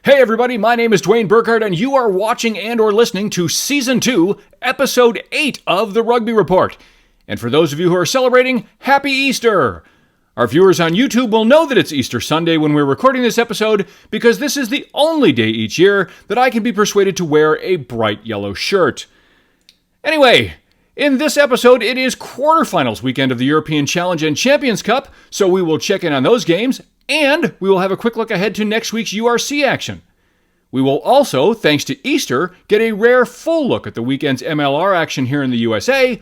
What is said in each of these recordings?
Hey everybody, my name is Dwayne Burkhardt and you are watching and or listening to Season 2, Episode 8 of The Rugby Report. And for those of you who are celebrating, Happy Easter! Our viewers on YouTube will know that it's Easter Sunday when we're recording this episode because this is the only day each year that I can be persuaded to wear a bright yellow shirt. Anyway, in this episode, it is quarterfinals weekend of the European Challenge and Champions Cup, so we will check in on those games, and we will have a quick look ahead to next week's URC action. We will also, thanks to Easter, get a rare full look at the weekend's MLR action here in the USA,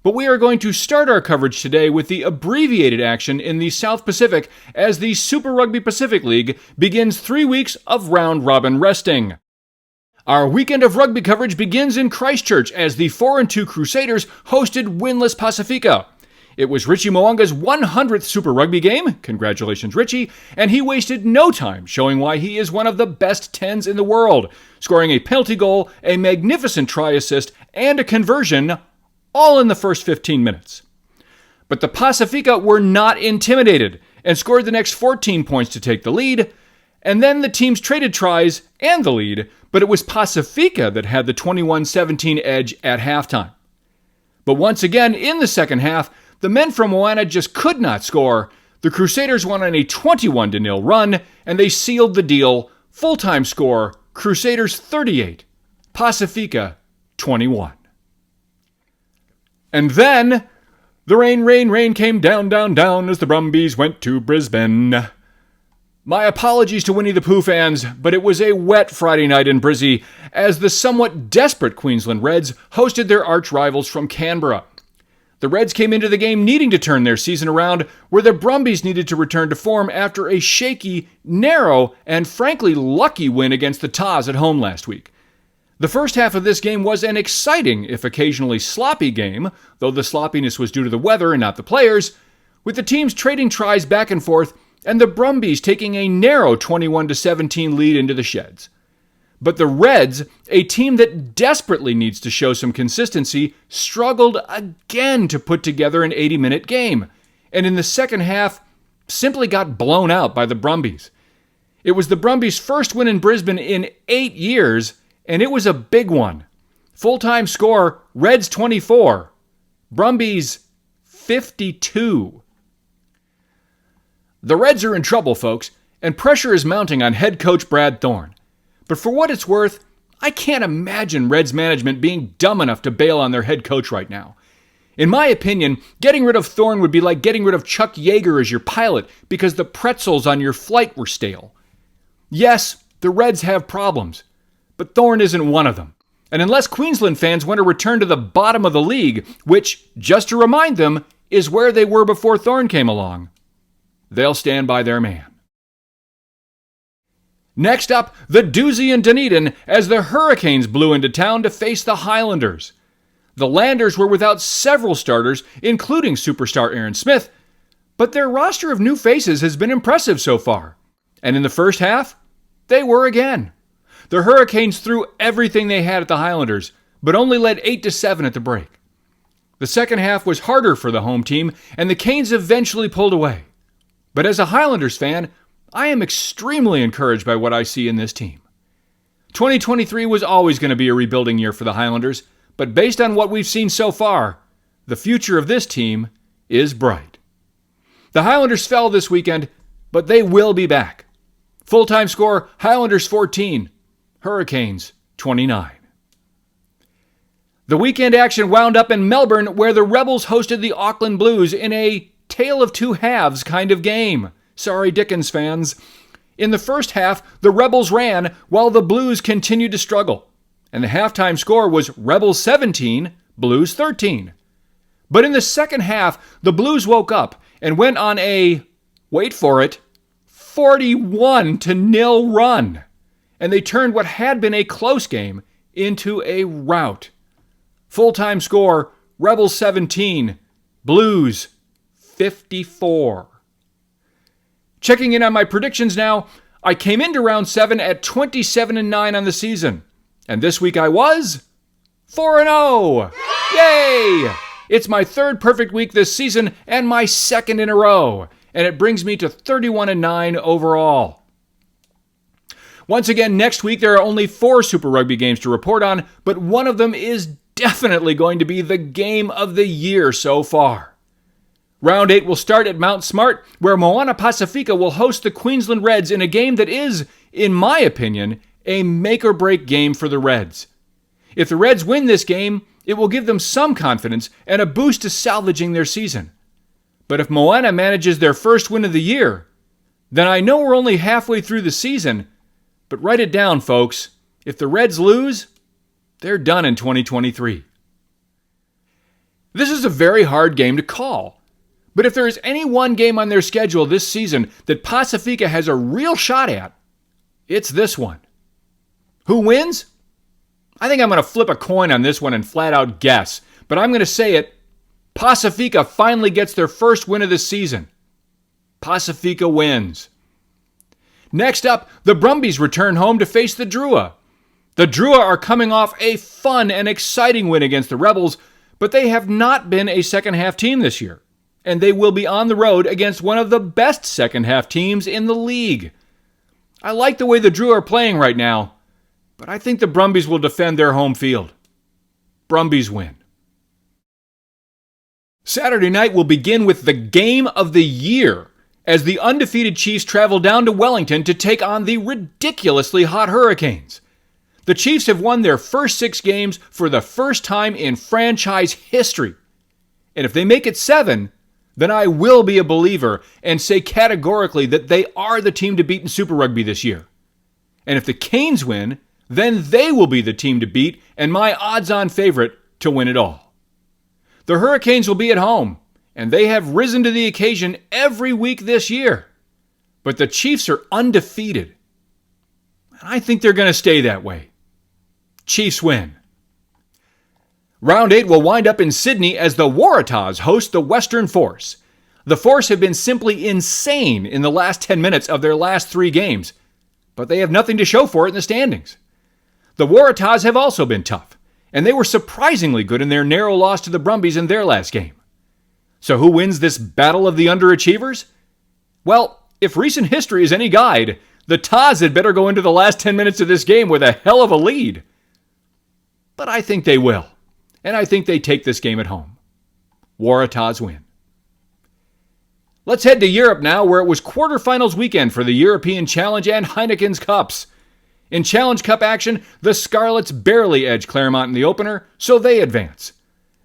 but we are going to start our coverage today with the abbreviated action in the South Pacific as the Super Rugby Pacific League begins 3 weeks of round-robin resting. Our weekend of rugby coverage begins in Christchurch as the 4-2 Crusaders hosted winless Pacifica. It was Richie Mo'unga's 100th Super Rugby game, congratulations Richie, and he wasted no time showing why he is one of the best 10s in the world, scoring a penalty goal, a magnificent try assist, and a conversion, all in the first 15 minutes. But the Pacifica were not intimidated and scored the next 14 points to take the lead, and then the teams traded tries and the lead, but it was Pacifica that had the 21-17 edge at halftime. But once again, in the second half, the men from Moana just could not score. The Crusaders won on a 21-0 run, and they sealed the deal. Full-time score, Crusaders 38, Pacifica 21. And then, the rain came down as the Brumbies went to Brisbane. My apologies to Winnie the Pooh fans, but it was a wet Friday night in Brizzy as the somewhat desperate Queensland Reds hosted their arch-rivals from Canberra. The Reds came into the game needing to turn their season around, where the Brumbies needed to return to form after a shaky, narrow, and frankly lucky win against the Tars at home last week. The first half of this game was an exciting, if occasionally sloppy game, though the sloppiness was due to the weather and not the players, with the teams trading tries back and forth and the Brumbies taking a narrow 21-17 lead into the sheds. But the Reds, a team that desperately needs to show some consistency, struggled again to put together an 80-minute game, and in the second half, simply got blown out by the Brumbies. It was the Brumbies' first win in Brisbane in 8 years, and it was a big one. Full-time score, Reds 24, Brumbies 52. The Reds are in trouble, folks, and pressure is mounting on head coach Brad Thorn. But for what it's worth, I can't imagine Reds management being dumb enough to bail on their head coach right now. In my opinion, getting rid of Thorn would be like getting rid of Chuck Yeager as your pilot because the pretzels on your flight were stale. Yes, the Reds have problems, but Thorn isn't one of them. And unless Queensland fans want to return to the bottom of the league, which, just to remind them, is where they were before Thorn came along, they'll stand by their man. Next up, the doozy in Dunedin as the Hurricanes blew into town to face the Highlanders. The Landers were without several starters, including superstar Aaron Smith, but their roster of new faces has been impressive so far. And in the first half, they were again. The Hurricanes threw everything they had at the Highlanders, but only led 8-7 at the break. The second half was harder for the home team, and the Canes eventually pulled away. But as a Highlanders fan, I am extremely encouraged by what I see in this team. 2023 was always going to be a rebuilding year for the Highlanders, but based on what we've seen so far, the future of this team is bright. The Highlanders fell this weekend, but they will be back. Full-time score, Highlanders 14, Hurricanes 29. The weekend action wound up in Melbourne, where the Rebels hosted the Auckland Blues in a tale of two halves kind of game. Sorry, Dickens fans. In the first half, the Rebels ran while the Blues continued to struggle, and the halftime score was Rebels 17, Blues 13. But in the second half, the Blues woke up and went on a, wait for it, 41-0 run, and they turned what had been a close game into a rout. Full-time score, Rebels 17, Blues 54. Checking in on my predictions now, I came into round 7 at 27-9 on the season. And this week I was 4-0. Yay! It's my third perfect week this season and my second in a row. And it brings me to 31-9 overall. Once again, next week there are only 4 Super Rugby games to report on, but one of them is definitely going to be the game of the year so far. Round 8 will start at Mount Smart, where Moana Pacifica will host the Queensland Reds in a game that is, in my opinion, a make-or-break game for the Reds. If the Reds win this game, it will give them some confidence and a boost to salvaging their season. But if Moana manages their first win of the year, then I know we're only halfway through the season, but write it down, folks. If the Reds lose, they're done in 2023. This is a very hard game to call, but if there is any one game on their schedule this season that Pacifica has a real shot at, it's this one. Who wins? I think I'm going to flip a coin on this one and flat out guess, but I'm going to say it. Pacifica finally gets their first win of the season. Pacifica wins. Next up, the Brumbies return home to face the Drua. The Drua are coming off a fun and exciting win against the Rebels, but they have not been a second-half team this year, and they will be on the road against one of the best second-half teams in the league. I like the way the Drua are playing right now, but I think the Brumbies will defend their home field. Brumbies win. Saturday night will begin with the game of the year, as the undefeated Chiefs travel down to Wellington to take on the ridiculously hot Hurricanes. The Chiefs have won their first 6 games for the first time in franchise history. And if they make it 7, then I will be a believer and say categorically that they are the team to beat in Super Rugby this year. And if the Canes win, then they will be the team to beat and my odds-on favorite to win it all. The Hurricanes will be at home, and they have risen to the occasion every week this year. But the Chiefs are undefeated. And I think they're going to stay that way. Chiefs win. Round 8 will wind up in Sydney as the Waratahs host the Western Force. The Force have been simply insane in the last 10 minutes of their last 3 games, but they have nothing to show for it in the standings. The Waratahs have also been tough, and they were surprisingly good in their narrow loss to the Brumbies in their last game. So who wins this battle of the underachievers? Well, if recent history is any guide, the Taz had better go into the last 10 minutes of this game with a hell of a lead. But I think they will, and I think they take this game at home. Waratahs win. Let's head to Europe now, where it was quarterfinals weekend for the European Challenge and Heineken's Cups. In Challenge Cup action, the Scarlets barely edged Claremont in the opener, so they advance.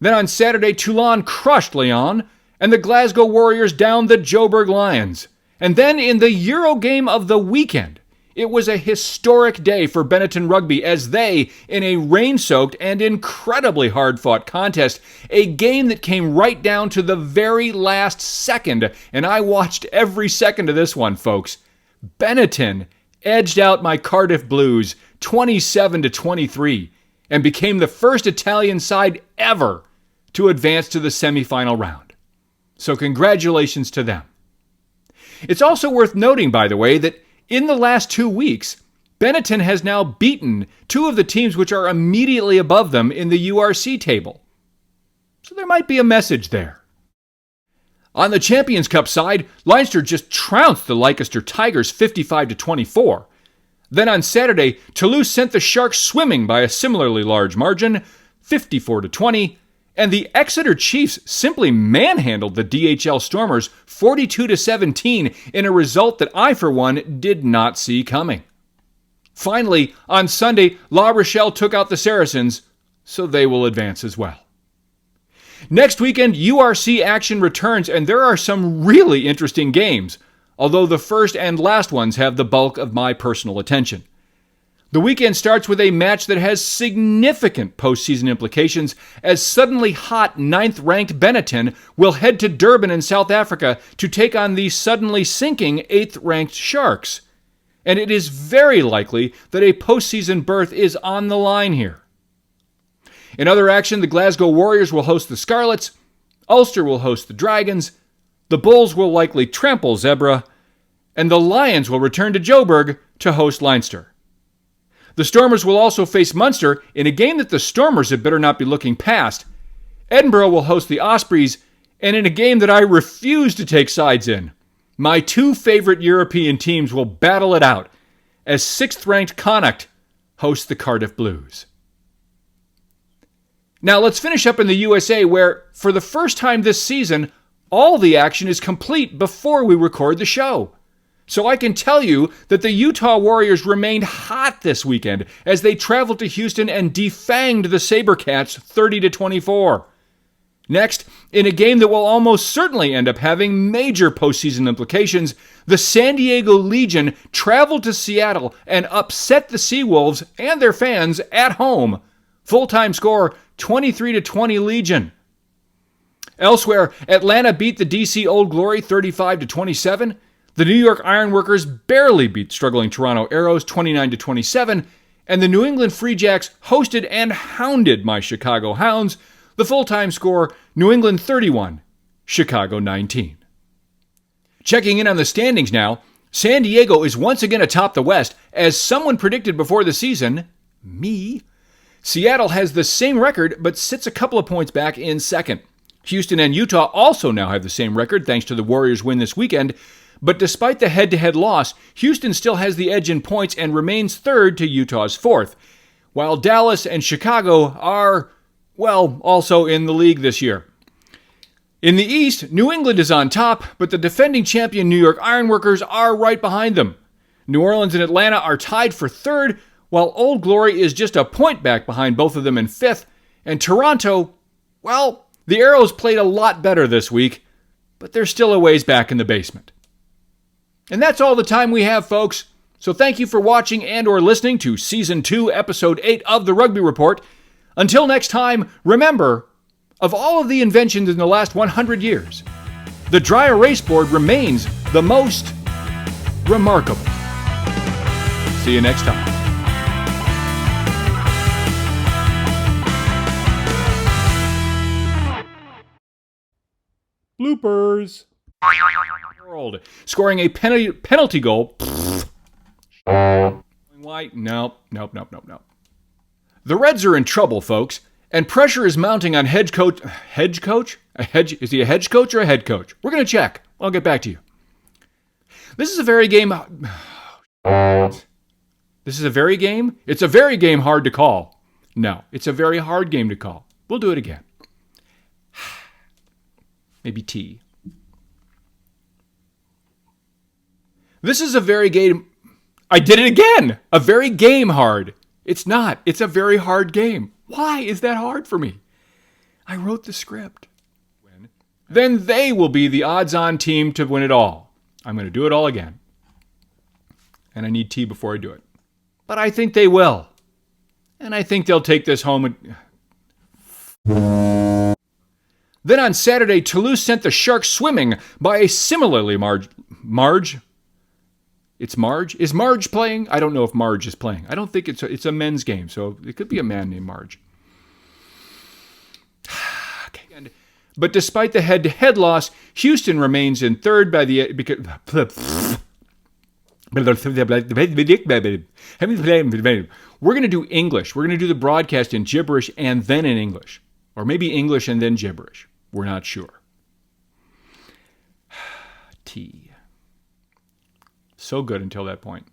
Then on Saturday, Toulon crushed Lyon, and the Glasgow Warriors downed the Joburg Lions. And then in the Euro game of the weekend, it was a historic day for Benetton Rugby as they, in a rain-soaked and incredibly hard-fought contest, a game that came right down to the very last second, and I watched every second of this one, folks. Benetton edged out my Cardiff Blues 27-23 and became the first Italian side ever to advance to the semifinal round. So congratulations to them. It's also worth noting, by the way, that in the last 2 weeks, Benetton has now beaten 2 of the teams which are immediately above them in the URC table. So there might be a message there. On the Champions Cup side, Leinster just trounced the Leicester Tigers 55-24. Then on Saturday, Toulouse sent the Sharks swimming by a similarly large margin, 54-20, and the Exeter Chiefs simply manhandled the DHL Stormers 42-17 in a result that I, for one, did not see coming. Finally, on Sunday, La Rochelle took out the Saracens, so they will advance as well. Next weekend, URC action returns, and there are some really interesting games, although the first and last ones have the bulk of my personal attention. The weekend starts with a match that has significant postseason implications as suddenly hot 9th-ranked Benetton will head to Durban in South Africa to take on the suddenly sinking 8th-ranked Sharks. And it is very likely that a postseason berth is on the line here. In other action, the Glasgow Warriors will host the Scarlets, Ulster will host the Dragons, the Bulls will likely trample Zebra, and the Lions will return to Joburg to host Leinster. The Stormers will also face Munster in a game that the Stormers had better not be looking past. Edinburgh will host the Ospreys, and in a game that I refuse to take sides in. My 2 favorite European teams will battle it out as 6th-ranked Connacht hosts the Cardiff Blues. Now let's finish up in the USA, where, for the first time this season, all the action is complete before we record the show. So I can tell you that the Utah Warriors remained hot this weekend as they traveled to Houston and defanged the SaberCats 30-24. Next, in a game that will almost certainly end up having major postseason implications, the San Diego Legion traveled to Seattle and upset the Seawolves and their fans at home. Full-time score 23-20 Legion. Elsewhere, Atlanta beat the DC Old Glory 35-27. The New York Ironworkers barely beat struggling Toronto Arrows 29-27, and the New England Free Jacks hosted and hounded my Chicago Hounds. The full-time score, New England 31, Chicago 19. Checking in on the standings now, San Diego is once again atop the West, as someone predicted before the season, me. Seattle has the same record, but sits a couple of points back in second. Houston and Utah also now have the same record, thanks to the Warriors' win this weekend. But despite the head-to-head loss, Houston still has the edge in points and remains third to Utah's fourth, while Dallas and Chicago are, well, also in the league this year. In the East, New England is on top, but the defending champion New York Ironworkers are right behind them. New Orleans and Atlanta are tied for third, while Old Glory is just a point back behind both of them in fifth, and Toronto, well, the Arrows played a lot better this week, but they're still a ways back in the basement. And that's all the time we have, folks. So thank you for watching and or listening to Season 2, Episode 8 of The Rugby Report. Until next time, remember, of all of the inventions in the last 100 years, the dry erase board remains the most remarkable. See you next time. Bloopers. World scoring a penalty goal. White. Nope. The Reds are in trouble, folks, and pressure is mounting on hedge coach. Is he a hedge coach or a head coach? We're going to check. I'll get back to you. This is a very game. It's a very game hard to call. No, it's a very hard game to call. We'll do it again. Maybe tea. This is a very game. I did it again. A very game hard. It's not. It's a very hard game. Why is that hard for me? I wrote the script. Then they will be the odds-on team to win it all. I'm going to do it all again. And I need tea before I do it. But I think they will. And I think they'll take this home. Then on Saturday, Toulouse sent the Sharks swimming by a similarly Marge? It's Marge? Is Marge playing? I don't know if Marge is playing. I don't think it's a men's game, so it could be a man named Marge. Okay. But despite the head-to-head loss, Houston remains in third by the... We're going to do English. We're going to do the broadcast in gibberish and then in English. Or maybe English and then gibberish. We're not sure. Tea. So good until that point.